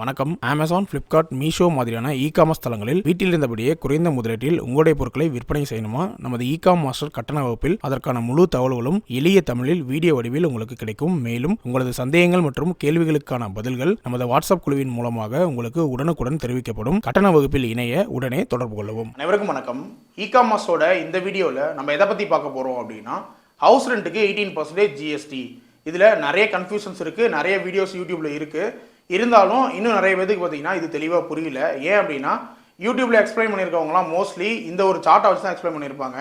வணக்கம். Amazon, Flipkart, Meesho மாதிரியான e-commerce தளங்களில் வீட்டில் இருந்தபடியே குறைந்த முதலீட்டில் உங்களுடைய பொருட்களை விற்பனை செய்யணுமா? நமது இ-காம் மாஸ்டர் கட்டண வகுப்பில் அதற்கான முழு தகவல்களும் எளிய தமிழில் வீடியோ வடிவில் உங்களுக்கு கிடைக்கும். மேலும் உங்களது சந்தேகங்கள் மற்றும் கேள்விகளுக்கான பதில்கள் நமது வாட்ஸ்அப் குழுவின் மூலமாக உங்களுக்கு உடனுக்குடன் தெரிவிக்கப்படும். கட்டண வகுப்பில் இணைய உடனே தொடர்பு கொள்ளவும். அனைவருக்கும் வணக்கம். இ-காமர்ஸோட இந்த வீடியோவில் நம்ம எதை பற்றி பார்க்க போகிறோம் அப்படின்னா, ஹவுஸ் ரெண்ட்டுக்கு 18% ஜிஎஸ்டி. இதில் நிறைய கன்ஃபியூஷன்ஸ் இருக்குது, நிறைய வீடியோஸ் யூடியூப்பில் இருக்குது. இருந்தாலும் இன்னும் நிறைய பேருக்கு பார்த்தீங்கன்னா இது தெளிவாக புரியல. ஏன் அப்படின்னா, யூடியூப்பில் எக்ஸ்பிளைன் பண்ணியிருக்கவங்களாம் மோஸ்ட்லி இந்த ஒரு சார்ட்டை வச்சு தான் எக்ஸ்பிளைன் பண்ணியிருப்பாங்க.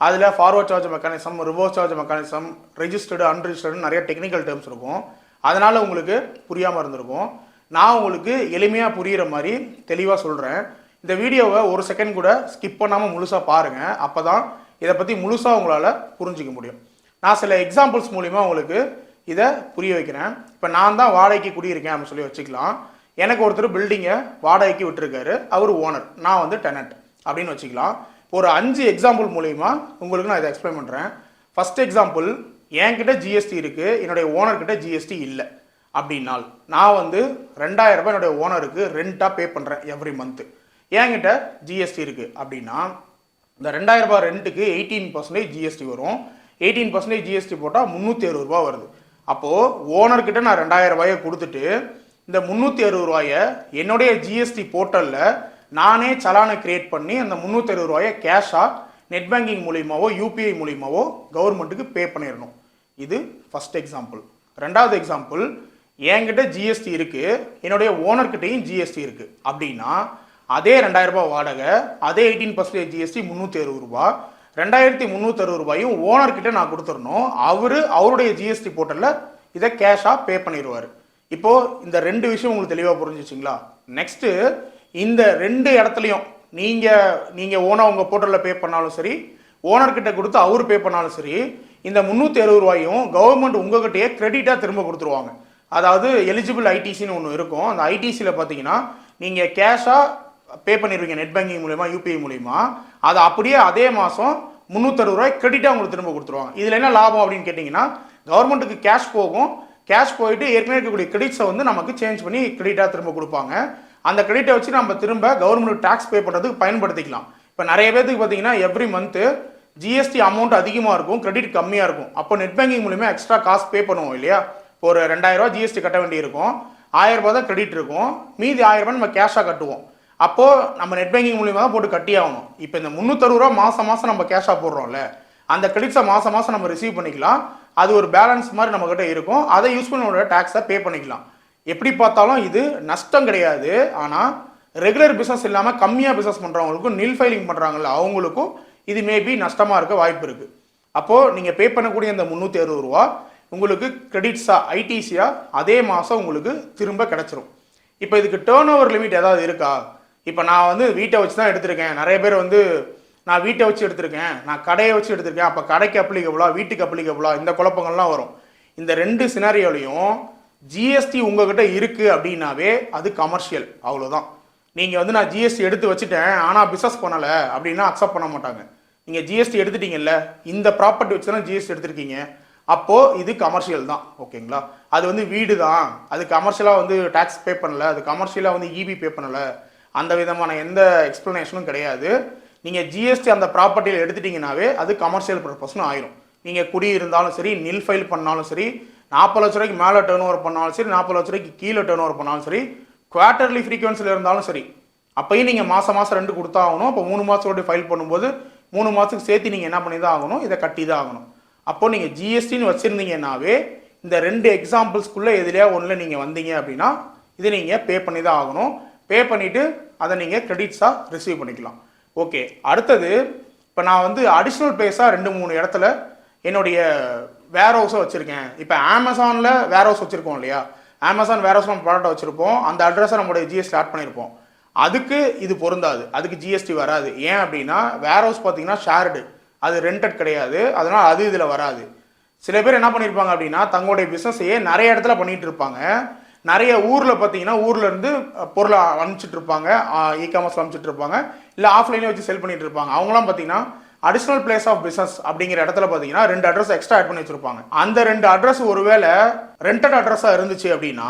அதில் forward charge mechanism, reverse charge mechanism, registered, unregistered நிறைய டெக்னிக்கல் டேர்ம்ஸ் இருக்கும். அதனால் உங்களுக்கு புரியாமல் இருந்திருக்கும். நான் உங்களுக்கு எளிமையாக புரிகிற மாதிரி தெளிவாக சொல்கிறேன். இந்த வீடியோவை ஒரு செகண்ட் கூட ஸ்கிப் பண்ணாமல் முழுசாக பாருங்கள். அப்போ தான் இதை பற்றி முழுசாக உங்களால் புரிஞ்சிக்க முடியும். நான் சில எக்ஸாம்பிள்ஸ் மூலிமா உங்களுக்கு இதை புரிய வைக்கிறேன். இப்போ நான் தான் வாடகைக்கு குடியிருக்கேன் அப்படின்னு சொல்லி வச்சுக்கலாம். எனக்கு ஒருத்தர் பில்டிங்கை வாடகைக்கு விட்டுருக்காரு, அவர் ஓனர், நான் வந்து டெனண்ட் அப்படின்னு வச்சுக்கலாம். ஒரு 5 எக்ஸாம்பிள் மூலிமா உங்களுக்கு நான் இதை எக்ஸ்பிளைன் பண்ணுறேன். ஃபர்ஸ்ட் எக்ஸாம்பிள், என்கிட்ட ஜிஎஸ்டி இருக்குது, என்னுடைய ஓனர்கிட்ட ஜிஎஸ்டி இல்லை அப்படின்னால் நான் வந்து 2000 ரூபாய் என்னுடைய ஓனருக்கு ரெண்ட்டாக பே பண்ணுறேன் எவ்ரி மந்த்து. என்கிட்ட ஜிஎஸ்டி இருக்குது அப்படின்னா இந்த 2000 ரூபாய் ரெண்ட்டுக்கு 18% ஜிஎஸ்டி வரும். 18% ஜிஎஸ்டி போட்டால் 360 ரூபா வருது. அப்போது ஓனர்கிட்ட நான் 2000 ரூபாயை கொடுத்துட்டு இந்த 360 ரூபாயை என்னுடைய ஜிஎஸ்டி போர்ட்டலில் நானே சலானை கிரியேட் பண்ணி அந்த 360 ரூபாயை கேஷாக நெட் பேங்கிங் மூலியமாவோ யூபிஐ மூலியமாவோ கவர்மெண்ட்டுக்கு பே பண்ணிடணும். இது ஃபர்ஸ்ட் எக்ஸாம்பிள். ரெண்டாவது எக்ஸாம்பிள், என்கிட்ட ஜிஎஸ்டி இருக்குது, என்னுடைய ஓனர்கிட்டையும் ஜிஎஸ்டி இருக்குது அப்படின்னா அதே 2000 ரூபாய் வாடகை, அதே 18% ஜிஎஸ்டி 360 ரூபா, 2360 ரூபாயும் ஓனர்கிட்ட நான் கொடுத்துடணும். அவருடைய ஜிஎஸ்டி போர்ட்டலில் இதை கேஷாக பே பண்ணிடுவார். இப்போது இந்த 2 விஷயம் உங்களுக்கு தெளிவாக புரிஞ்சிச்சிங்களா? நெக்ஸ்ட்டு, இந்த 2 இடத்துலையும் நீங்கள் ஓனாக உங்கள் போர்ட்டலில் பே பண்ணாலும் சரி, ஓனர்கிட்ட கொடுத்து அவர் பே பண்ணாலும் சரி, இந்த 360 ரூபாயும் கவர்மெண்ட் உங்ககிட்டயே கிரெடிட்டாக திரும்ப கொடுத்துருவாங்க. அதாவது எலிஜிபிள் ஐடிசின்னு ஒன்று இருக்கும். அந்த ஐடிசியில் பார்த்தீங்கன்னா நீங்கள் கேஷாக பே பண்ணிடுவீங்க நெட் பேங்கிங் மூலியமா, யூபிஐ மூலியமா. அதை அப்படியே அதே மாதம் 360 ரூபாய் கிரெடிட்டாக உங்களுக்கு திரும்ப கொடுத்துருவாங்க. இதில் என்ன லாபம் அப்படின்னு கேட்டிங்கன்னா, கவர்மெண்ட்டுக்கு கேஷ் போகும், கேஷ் போயிட்டு ஏற்கனவே இருக்கக்கூடிய கிரெடிட்ஸை வந்து நமக்கு சேஞ்ச் பண்ணி கிரெடிட்டாக திரும்ப கொடுப்பாங்க. அந்த கிரெடிட்டை வச்சு நம்ம திரும்ப கவர்மெண்ட் டேக்ஸ் பே பண்ணுறதுக்கு பயன்படுத்திக்கலாம். இப்போ நிறைய பேருக்கு பார்த்தீங்கன்னா எவ்ரி மந்த்து ஜிஎஸ்டி அமௌண்ட் அதிகமாக இருக்கும், கிரெடிட் கம்மியாக இருக்கும். அப்போ நெட் பேங்கிங் மூலியமாக எக்ஸ்ட்ரா காசு பே பண்ணுவோம் இல்லையா? இப்போ ஒரு 2000 ரூபா ஜிஎஸ்டி கட்ட வேண்டியிருக்கும், 1000 ரூபா தான் கிரெடிட் இருக்கும், மீதி 1000 ரூபாய் நம்ம கேஷாக கட்டுவோம். அப்போது நம்ம நெட் பேங்கிங் மூலியமாக தான் போட்டு கட்டி ஆகணும். இப்போ இந்த 360 ரூபா மாதம் நம்ம கேஷாக போடுறோம்ல, அந்த கிரெடிட்ஸை மாதம் நம்ம ரிசீவ் பண்ணிக்கலாம். அது ஒரு பேலன்ஸ் மாதிரி நம்மக்கிட்ட இருக்கும். அதை யூஸ் பண்ணி நம்மளோட டேக்ஸை பே பண்ணிக்கலாம். எப்படி பார்த்தாலும் இது நஷ்டம் கிடையாது. ஆனால் ரெகுலர் பிஸ்னஸ் இல்லாமல் கம்மியாக பிஸ்னஸ் பண்ணுறவங்களுக்கும், நில் ஃபைலிங் பண்ணுறாங்கல்ல, அவங்களுக்கும் இது மேபி நஷ்டமாக இருக்க வாய்ப்பு இருக்குது. அப்போது நீங்கள் பே பண்ணக்கூடிய இந்த 360 ரூபா உங்களுக்கு கிரெடிட்ஸாக, ஐடிசியாக அதே மாதம் உங்களுக்கு திரும்ப கிடச்சிரும். இப்போ இதுக்கு டேர்ன் ஓவர் லிமிட் ஏதாவது இருக்கா? இப்போ நான் வந்து வீட்டை வச்சு தான் எடுத்திருக்கேன். நிறைய பேர் வந்து நான் வீட்டை வச்சு எடுத்திருக்கேன், நான் கடையை வச்சு எடுத்திருக்கேன், அப்போ கடைக்கு அப்ளிகபிளா, வீட்டுக்கு அப்ளிகபிளா, இந்த குழப்பங்கள்லாம் வரும். இந்த 2 சினாரியோலையும் ஜிஎஸ்டி உங்ககிட்ட இருக்குது அப்படின்னாவே அது கமர்ஷியல், அவ்வளோதான். நீங்கள் வந்து நான் ஜிஎஸ்டி எடுத்து வச்சுட்டேன் ஆனால் பிஸ்னஸ் பண்ணலை அப்படின்னா அக்செப்ட் பண்ண மாட்டாங்க. நீங்கள் ஜிஎஸ்டி எடுத்துட்டீங்கல்ல, இந்த ப்ராப்பர்ட்டி வச்சு தான் ஜிஎஸ்டி எடுத்திருக்கீங்க, அப்போது இது கமர்ஷியல் தான். ஓகேங்களா? அது வந்து வீடு தான், அது கமர்ஷியலாக வந்து டேக்ஸ் பே பண்ணலை, அது கமர்ஷியலாக வந்து இபி பே பண்ணலை, அந்த விதமான எந்த எக்ஸ்ப்ளனேஷனும் கிடையாது. நீங்கள் ஜிஎஸ்டி அந்த ப்ராப்பர்ட்டியில் எடுத்துட்டிங்கனாவே அது கமர்ஷியல் பர்பஸ்னு ஆயிரும். நீங்கள் குடி இருந்தாலும் சரி, நில் ஃபைல் பண்ணாலும் சரி, 40 லட்ச ரூபாய்க்கு மேலே டேர்ன் ஓவர் பண்ணாலும் சரி, 40 லட்ச ரூபாய்க்கு கீழே டேர்ன் ஓவர் பண்ணாலும் சரி, குவார்டர்லி ஃப்ரீக்வன்சியில் இருந்தாலும் சரி, அப்போயும் நீங்கள் மாதம் ரெண்டு கொடுத்தாகணும். அப்போ 3 மாதத்தோட ஃபைல் பண்ணும்போது 3 மாதத்துக்கு சேர்த்து நீங்கள் என்ன பண்ணி தான் ஆகணும், இதை கட்டி தான் ஆகணும். அப்போது நீங்கள் ஜிஎஸ்டின்னு வச்சுருந்தீங்கன்னாவே இந்த 2 எக்ஸாம்பிள்ஸ்குள்ளே எதுலையா ஒன்றில் நீங்கள் வந்தீங்க அப்படின்னா இதை நீங்கள் பே பண்ணி தான் ஆகணும். பே பண்ணிவிட்டு அதை நீங்கள் கிரெடிட்ஸாக ரிசீவ் பண்ணிக்கலாம். ஓகே, அடுத்தது, இப்போ நான் வந்து அடிஷ்னல் பிளேஸாக 2-3 இடத்துல என்னுடைய வேர் ஹவுஸை வச்சுருக்கேன். இப்போ அமேசானில் வேர் ஹவுஸ் வச்சுருக்கோம் இல்லையா? அமேசான் வேர் ஹவுஸ் நம்ம ப்ராடக்ட்டை வச்சுருப்போம், அந்த அட்ரஸை நம்மளுடைய ஜிஎஸ்டி ஆட் பண்ணியிருப்போம். அதுக்கு இது பொருந்தாது, அதுக்கு ஜிஎஸ்டி வராது. ஏன் அப்படின்னா வேர் ஹவுஸ் பார்த்தீங்கன்னா ஷேர்டு, அது ரெண்டட் கிடையாது, அதனால் அது இதில் வராது. சில பேர் என்ன பண்ணியிருப்பாங்க அப்படின்னா தங்களுடைய பிஸ்னஸையே நிறைய இடத்துல பண்ணிகிட்டு இருப்பாங்க. நிறைய ஊரில் பார்த்தீங்கன்னா ஊரில் இருந்து பொருளை அனுப்பிச்சிட்டு இருப்பாங்க, இ-காமர்ஸில் அனுப்பிச்சிட்டு இருப்பாங்க, இல்லை ஆஃப்லைனே வச்சு செல் பண்ணிட்டு இருப்பாங்க. அவங்களாம் பார்த்தீங்கன்னா அடிஷனல் பிளேஸ் ஆஃப் பிஸ்னஸ் அப்படிங்கிற இடத்துல பார்த்தீங்கன்னா 2 அட்ரஸ் எக்ஸ்ட்ரா ஆட் பண்ணி வச்சிருப்பாங்க. அந்த 2 அட்ரஸ் ஒருவேளை ரெண்டட் அட்ரஸாக இருந்துச்சு அப்படின்னா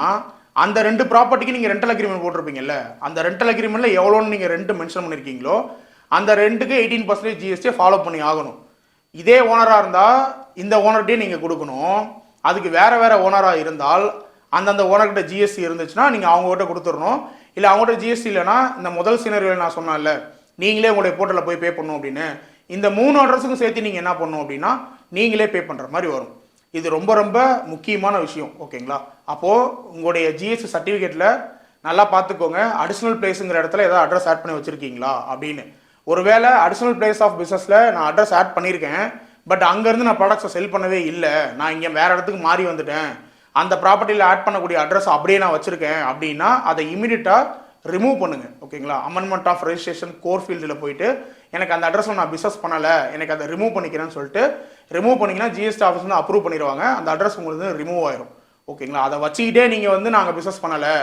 அந்த 2 ப்ராப்பர்ட்டிக்கு நீங்கள் ரெண்டல் அக்ரிமெண்ட் போட்டிருப்பீங்கல்ல, அந்த ரெண்டல் அக்ரிமெண்ட்டில் எவ்வளோன்னு நீங்கள் ரெண்ட் மென்ஷன் பண்ணியிருக்கீங்களோ அந்த ரெண்டுக்கு 18% ஜிஎஸ்டியை ஃபாலோ பண்ணி ஆகணும். இதே ஓனராக இருந்தால் இந்த ஓனர்கிட்டே நீங்கள் கொடுக்கணும். அதுக்கு வேறு ஓனராக இருந்தால் அந்தந்த ஓனர்கிட்ட ஜிஎஸ்டி இருந்துச்சுன்னா நீங்கள் அவங்ககிட்ட கொடுத்துடணும். இல்லை அவங்ககிட்ட ஜிஎஸ்டி இல்லைனா இந்த முதல் சினரியோவில் நான் சொன்னேன்ல, நீங்களே உங்களுடைய போர்ட்டலில் போய் பே பண்ணணும் அப்படின்னு, இந்த 3 அட்ரஸுக்கும் சேர்த்து நீங்கள் என்ன பண்ணணும் அப்படின்னா நீங்களே பே பண்ணுற மாதிரி வரும். இது ரொம்ப ரொம்ப முக்கியமான விஷயம். ஓகேங்களா? அப்போது உங்களுடைய ஜிஎஸ்டி சர்டிஃபிகேட்டில் நல்லா பார்த்துக்கோங்க, அடிஷ்னல் பிளேஸுங்கிற இடத்துல ஏதாவது அட்ரஸ் ஆட் பண்ணி வச்சுருக்கீங்களா அப்படின்னு. ஒருவேளை அடிஷ்னல் பிளேஸ் ஆஃப் பிஸ்னஸில் நான் அட்ரஸ் ஆட் பண்ணியிருக்கேன், பட் அங்கேருந்து நான் ப்ராடக்ட்ஸை செல் பண்ணவே இல்லை, நான் இங்கே வேறு இடத்துக்கு மாறி வந்துட்டேன், அந்த ப்ராப்பர்ட்டியில் ஆட் பண்ணக்கூடிய அட்ரஸ் அப்படியே நான் வச்சுருக்கேன் அப்படின்னா அதை இமீடியட்டாக ரிமூவ் பண்ணுங்கள். ஓகேங்களா? அமெண்ட்மெண்ட் ஆஃப் ரெஜிஸ்ட்ரேஷன் கோர் ஃபீல்டில் போயிட்டு எனக்கு அந்த அட்ரஸில் நான் பிஸ்னஸ் பண்ணலை, எனக்கு அதை ரிமூவ் பண்ணிக்கிறேன்னு சொல்லிட்டு ரிமூவ் பண்ணிங்கன்னா ஜிஎஸ்டி ஆஃபீஸ் வந்து அப்ரூவ் பண்ணிடுவாங்க, அந்த அட்ரஸ் உங்களுக்கு ரிமூவ் ஆயிரும். ஓகேங்களா? அதை வச்சுக்கிட்டே நீங்கள் வந்து நாங்கள் பிஸ்னஸ் பண்ணலை,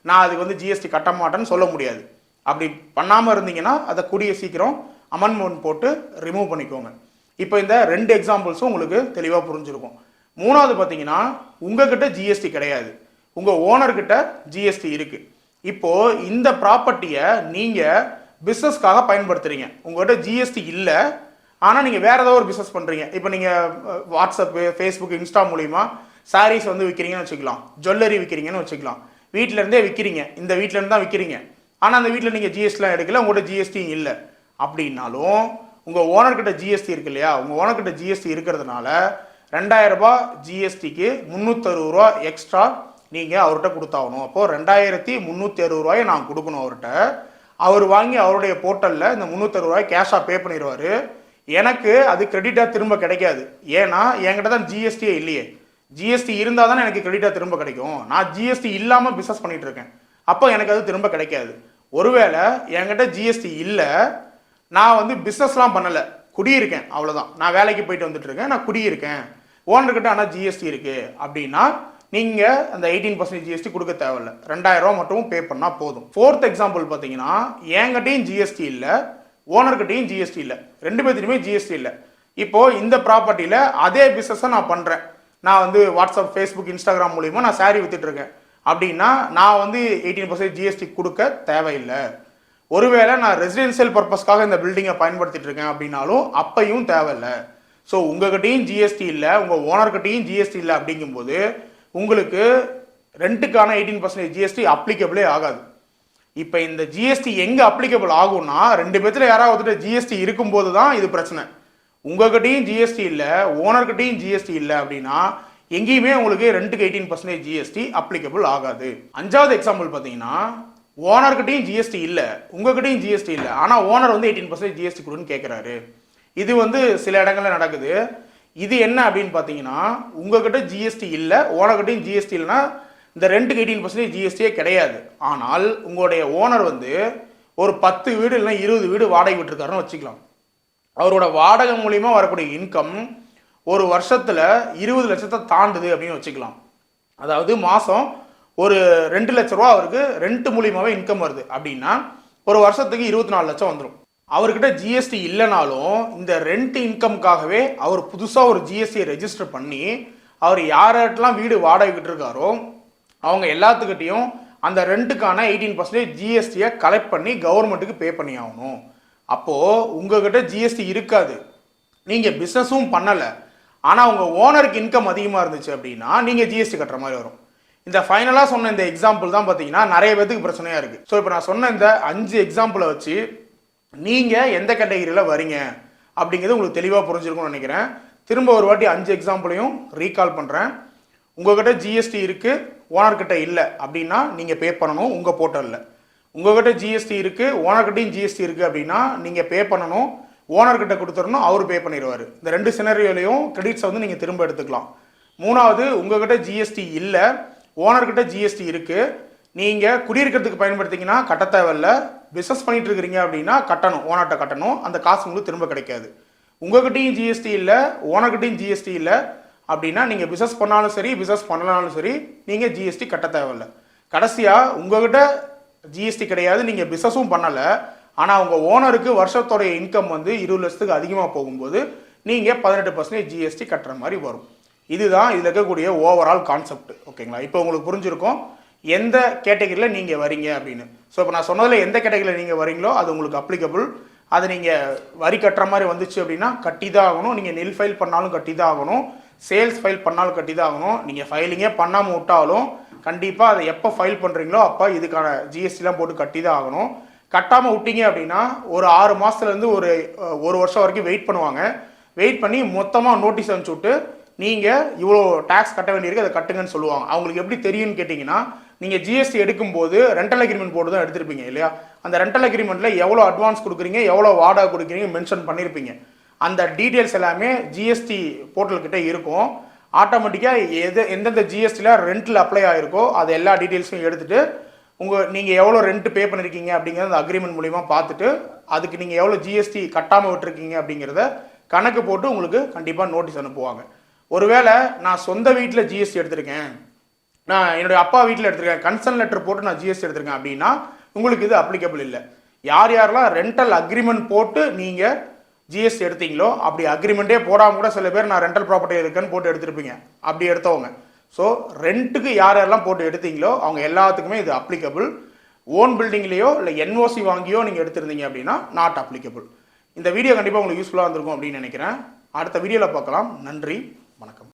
நான் அதுக்கு வந்து ஜிஎஸ்டி கட்ட மாட்டேன்னு சொல்ல முடியாது. அப்படி பண்ணாமல் இருந்தீங்கன்னா அதை கூடிய சீக்கிரம் அமெண்ட்மெண்ட் போட்டு ரிமூவ் பண்ணிக்கோங்க. இப்போ இந்த 2 எக்ஸாம்பிள்ஸும் உங்களுக்கு தெளிவாக புரிஞ்சிருக்கும். 3வது பார்த்தீங்கன்னா உங்ககிட்ட ஜிஎஸ்டி கிடையாது, உங்கள் ஓனர்கிட்ட ஜிஎஸ்டி இருக்குது. இப்போது இந்த ப்ராப்பர்ட்டியை நீங்கள் பிஸ்னஸ்க்காக பயன்படுத்துகிறீங்க, உங்கள்கிட்ட ஜிஎஸ்டி இல்லை, ஆனால் நீங்கள் வேறு ஏதாவது ஒரு பிஸ்னஸ் பண்ணுறீங்க. இப்போ நீங்கள் வாட்ஸ்அப்பு, ஃபேஸ்புக், இன்ஸ்டா மூலிமா சாரீஸ் வந்து விற்கிறீங்கன்னு வச்சுக்கலாம், ஜுவல்லரி விற்கிறீங்கன்னு வச்சுக்கலாம், வீட்டிலேருந்தே விற்கிறீங்க, இந்த வீட்டிலேருந்து தான் விற்கிறீங்க, ஆனால் அந்த வீட்டில் நீங்கள் ஜிஎஸ்டிலாம் எடுக்கல, உங்கள்கிட்ட ஜிஎஸ்டியும் இல்லை அப்படின்னாலும் உங்கள் ஓனர்கிட்ட ஜிஎஸ்டி இருக்கு இல்லையா, உங்கள் ஓனர்கிட்ட ஜிஎஸ்டி இருக்கிறதுனால 2000 ரூபாய் ஜிஎஸ்டிக்கு 360 ரூபா எக்ஸ்ட்ரா நீங்கள் அவர்கிட்ட கொடுத்தாகணும். அப்போது 2360 ரூபாயை நான் கொடுக்கணும் அவர்கிட்ட. அவர் வாங்கி அவருடைய போர்ட்டலில் இந்த 360 ரூபாய் கேஷாக பே பண்ணிடுவார். எனக்கு அது கிரெடிட்டாக திரும்ப கிடைக்காது, ஏன்னா என்கிட்ட தான் ஜிஎஸ்டியே இல்லையே. ஜிஎஸ்டி இருந்தால் தானே எனக்கு கிரெடிட்டாக திரும்ப கிடைக்கும். நான் ஜிஎஸ்டி இல்லாமல் பிஸ்னஸ் பண்ணிகிட்டு இருக்கேன், அப்போ எனக்கு அது திரும்ப கிடைக்காது. ஒருவேளை என்கிட்ட ஜிஎஸ்டி இல்லை, நான் வந்து பிஸ்னஸ்லாம் பண்ணலை, குடியிருக்கேன், அவ்வளோதான், நான் வேலைக்கு போயிட்டு வந்துட்டு இருக்கேன், நான் குடியிருக்கேன், ஓனர்கிட்ட ஆனால் ஜிஎஸ்டி இருக்குது அப்படின்னா நீங்கள் அந்த 18% ஜிஎஸ்டி கொடுக்க தேவையில்லை, 2000 ரூபா மட்டும் பே பண்ணால் போதும். 4th எக்ஸாம்பிள் பார்த்தீங்கன்னா என்கிட்டையும் ஜிஎஸ்டி இல்லை, ஓனர்கிட்டையும் ஜிஎஸ்டி இல்லை, 2 பேர்த்துலையுமே ஜிஎஸ்டி இல்லை. இப்போது இந்த ப்ராப்பர்ட்டியில் அதே பிஸ்னஸை நான் பண்ணுறேன், நான் வந்து வாட்ஸ்அப், ஃபேஸ்புக், இன்ஸ்டாகிராம் மூலிமா நான் சாரீ விற்றுட்ருக்கேன் அப்படின்னா நான் வந்து 18% ஜிஎஸ்டி கொடுக்க தேவையில்லை. ஒருவேளை நான் ரெசிடென்சியல் பர்பஸ்க்காக இந்த பில்டிங்கை பயன்படுத்திட்டு இருக்கேன் அப்படின்னாலும் அப்பையும் தேவையில்லை. ஸோ உங்ககிட்டையும் ஜிஎஸ்டி இல்லை, உங்கள் ஓனர்கிட்டையும் ஜிஎஸ்டி இல்லை அப்படிங்கும்போது உங்களுக்கு ரெண்ட்டுக்கான 18% ஜிஎஸ்டி அப்ளிகபிளே ஆகாது. இப்போ இந்த ஜிஎஸ்டி எங்கே அப்ளிகபிள் ஆகும்னா 2 பேர்த்துல யாராவது ஜிஎஸ்டி இருக்கும்போது தான் இது பிரச்சனை. உங்ககிட்டையும் ஜிஎஸ்டி இல்லை, ஓனர்கிட்டையும் ஜிஎஸ்டி இல்லை அப்படின்னா எங்கேயுமே உங்களுக்கு ரெண்ட்டுக்கு 18% ஜிஎஸ்டி அப்ளிகபிள் ஆகாது. 5வது எக்ஸாம்பிள் பார்த்தீங்கன்னா ஓனர்கிட்டையும் ஜிஎஸ்டி இல்லை, உங்ககிட்டையும் ஜிஎஸ்டி இல்லை, ஆனால் ஓனர் வந்து 18% ஜிஎஸ்டி கொடுன்னு கேட்குறாரு. இது வந்து சில இடங்கள்ல நடக்குது. இது என்ன அப்படின்னு பார்த்தீங்கன்னா உங்ககிட்ட ஜிஎஸ்டி இல்லை, ஓனர்கிட்டையும் ஜிஎஸ்டி இல்லைன்னா இந்த ரெண்டுக்கு 18% ஜிஎஸ்டியே கிடையாது. ஆனால் உங்களுடைய ஓனர் வந்து ஒரு 10 வீடு இல்லைன்னா 20 வீடு வாடகை விட்டுருக்காருன்னு வச்சுக்கலாம். அவரோட வாடகை மூலிமா வரக்கூடிய இன்கம் ஒரு வருஷத்தில் 20 லட்சத்தை தாண்டுது அப்படின்னு வச்சுக்கலாம். அதாவது மாதம் ஒரு 2 லட்ச ரூபா அவருக்கு ரெண்ட் மூலியமாகவே இன்கம் வருது அப்படின்னா ஒரு வருஷத்துக்கு 24 லட்சம் வந்துடும். அவர்கிட்ட ஜிஎஸ்டி இல்லைனாலும் இந்த ரெண்ட் இன்கம்காகவே அவர் புதுசாக ஒரு ஜிஎஸ்டியை ரெஜிஸ்டர் பண்ணி அவர் யார்கிட்டலாம் வீடு வாடகை விட்டுருக்காரோ அவங்க எல்லாத்துக்கிட்டையும் அந்த ரெண்ட்டுக்கான 18% ஜிஎஸ்டியை கலெக்ட் பண்ணி கவர்மெண்ட்டுக்கு பே பண்ணி ஆகணும். அப்போது உங்ககிட்ட ஜிஎஸ்டி இருக்காது, நீங்கள் பிஸ்னஸும் பண்ணலை, ஆனால் உங்கள் ஓனருக்கு இன்கம் அதிகமாக இருந்துச்சு அப்படின்னா நீங்கள் ஜிஎஸ்டி கட்டுற மாதிரி வரும். இந்த ஃபைனலாக சொன்ன இந்த எக்ஸாம்பிள் தான் பார்த்தீங்கன்னா நிறைய பேருக்கு பிரச்சனையாக இருக்குது. ஸோ இப்போ நான் சொன்ன இந்த 5 எக்ஸாம்பிளை வச்சு நீங்கள் எந்த கேட்டகரியில் வரீங்க அப்படிங்கிறது உங்களுக்கு தெளிவாக புரிஞ்சிருக்கும்னு நினைக்கிறேன். திரும்ப ஒரு வாட்டி 5 எக்ஸாம்பிளையும் ரீகால் பண்ணுறேன். உங்கள்கிட்ட ஜிஎஸ்டி இருக்குது, ஓனர்கிட்ட இல்லை அப்படின்னா நீங்கள் பே பண்ணணும் உங்கள் போர்ட்டலில். உங்கள்கிட்ட ஜிஎஸ்டி இருக்குது, ஓனர்கிட்டையும் ஜிஎஸ்டி இருக்குது அப்படின்னா நீங்கள் பே பண்ணணும், ஓனர்கிட்ட கொடுத்துடணும், அவர் பே பண்ணிடுவார். இந்த 2 சினரியோலையும் கிரெடிட்ஸை வந்து நீங்கள் திரும்ப எடுத்துக்கலாம். 3வது உங்கள்கிட்ட ஜிஎஸ்டி இல்லை, ஓனர்கிட்ட ஜிஎஸ்டி இருக்குது, நீங்கள் குடியிருக்கிறதுக்கு பயன்படுத்திங்கன்னா கட்ட தேவையில்லை, பிஸ்னஸ் பண்ணிட்டு இருக்கிறீங்க அப்படின்னா கட்டணும், ஓனர்கிட்ட கட்டணும், அந்த காசு உங்களுக்கு திரும்ப கிடைக்காது. உங்கள்கிட்டையும் ஜிஎஸ்டி இல்லை, ஓனர்கிட்டையும் ஜிஎஸ்டி இல்லை அப்படின்னா நீங்கள் பிஸ்னஸ் பண்ணாலும் சரி பிஸ்னஸ் பண்ணலாலும் சரி நீங்கள் ஜிஎஸ்டி கட்ட தேவையில்லை. கடைசியாக உங்கள்கிட்ட ஜிஎஸ்டி கிடையாது, நீங்கள் பிஸ்னஸும் பண்ணலை, ஆனால் உங்கள் ஓனருக்கு வருஷத்தோடைய இன்கம் வந்து 20 லட்சத்துக்கு அதிகமாக போகும்போது நீங்கள் 18% ஜிஎஸ்டி கட்டுற மாதிரி வரும். இதுதான் இதில் இருக்கக்கூடிய ஓவரால் கான்செப்ட். ஓகேங்களா? இப்போ உங்களுக்கு புரிஞ்சிருக்கும். எந்த கேட்டகரியில் நீங்கள் வரீங்க அப்படின்னு. ஸோ இப்போ நான் சொன்னதில் எந்த கேட்டகரியில் நீங்கள் வரீங்களோ அது உங்களுக்கு அப்ளிகபிள். அது நீங்கள் வரி கட்டுற மாதிரி வந்துச்சு அப்படின்னா கட்டி தான் ஆகணும். நீங்கள் நெல் ஃபைல் பண்ணாலும் கட்டி தான் ஆகணும். சேல்ஸ் ஃபைல் பண்ணாலும் கட்டி தான் ஆகணும். நீங்கள் ஃபைலிங்கே பண்ணாமல் விட்டாலும் கண்டிப்பாக அதை எப்போ ஃபைல் பண்ணுறீங்களோ அப்போ இதுக்கான ஜிஎஸ்டிலாம் போட்டு கட்டி தான் ஆகணும். கட்டாமல் விட்டீங்க அப்படின்னா ஒரு 6 மாதத்துலேருந்து ஒரு வருஷம் வரைக்கும் வெயிட் பண்ணுவாங்க. வெயிட் பண்ணி மொத்தமாக நோட்டீஸ் அனுப்பிச்சு விட்டு நீங்கள் இவ்வளோ டேக்ஸ் கட்ட வேண்டியிருக்கு, அதை கட்டுங்கன்னு சொல்லுவாங்க. அவங்களுக்கு எப்படி தெரியும்னு கேட்டிங்கன்னா, நீங்கள் ஜிஎஸ்டி எடுக்கும்போது ரெண்டல் அக்ரிமெண்ட் போட்டு தான் எடுத்திருப்பீங்க இல்லையா? அந்த ரெண்டல் அக்ரிமெண்ட்டில் எவ்வளோ அட்வான்ஸ் கொடுக்குறீங்க, எவ்வளோ வாடகை கொடுக்குறீங்க மென்ஷன் பண்ணியிருப்பீங்க. அந்த டீட்டெயில்ஸ் எல்லாமே ஜிஎஸ்டி போர்ட்டல்கிட்ட இருக்கும். ஆட்டோமேட்டிக்காக எந்தெந்த ஜிஎஸ்டியில் ரெண்டில் அப்ளை ஆகிருக்கோ அது எல்லா டீட்டெயில்ஸும் எடுத்துகிட்டு நீங்கள் எவ்வளோ ரெண்ட் பே பண்ணியிருக்கீங்க அப்படிங்கிறத அந்த அக்ரிமெண்ட் மூலிமா பார்த்துட்டு அதுக்கு நீங்கள் எவ்வளோ ஜிஎஸ்டி கட்டாமல் விட்டுருக்கீங்க அப்படிங்கிறத கணக்கு போட்டு உங்களுக்கு கண்டிப்பாக நோட்டீஸ் அனுப்புவாங்க. ஒருவேளை நான் சொந்த வீட்டில் ஜிஎஸ்டி எடுத்திருக்கேன், நான் என்னுடைய அப்பா வீட்டில் எடுத்திருக்கேன், கன்சர்ன் லெட்டர் போட்டு நான் ஜிஎஸ்டி எடுத்திருக்கேன் அப்படின்னா உங்களுக்கு இது அப்ளிகபிள் இல்லை. யாரெல்லாம் ரெண்டல் அக்ரிமெண்ட் போட்டு நீங்கள் ஜிஎஸ்டி எடுத்தீங்களோ, அப்படி அக்ரிமெண்ட்டே போடாமல் கூட சில பேர் நான் ரெண்டல் ப்ராப்பர்ட்டி இருக்குன்னு போட்டு எடுத்திருப்பீங்க, அப்படி எடுத்தவங்க. ஸோ ரெண்ட்டுக்கு யாரெல்லாம் போட்டு எடுத்தீங்களோ அவங்க எல்லாத்துக்குமே இது அப்ளிகபிள். ஓன் பில்டிங்லேயோ இல்லை என்ஓசி வாங்கியோ நீங்கள் எடுத்திருந்தீங்க அப்படின்னா நாட் அப்ளிகபிள். இந்த வீடியோ கண்டிப்பாக உங்களுக்கு யூஸ்ஃபுல்லாக இருந்திருக்கும் அப்படின்னு நினைக்கிறேன். அடுத்த வீடியோவில் பார்க்கலாம். நன்றி, வணக்கம்.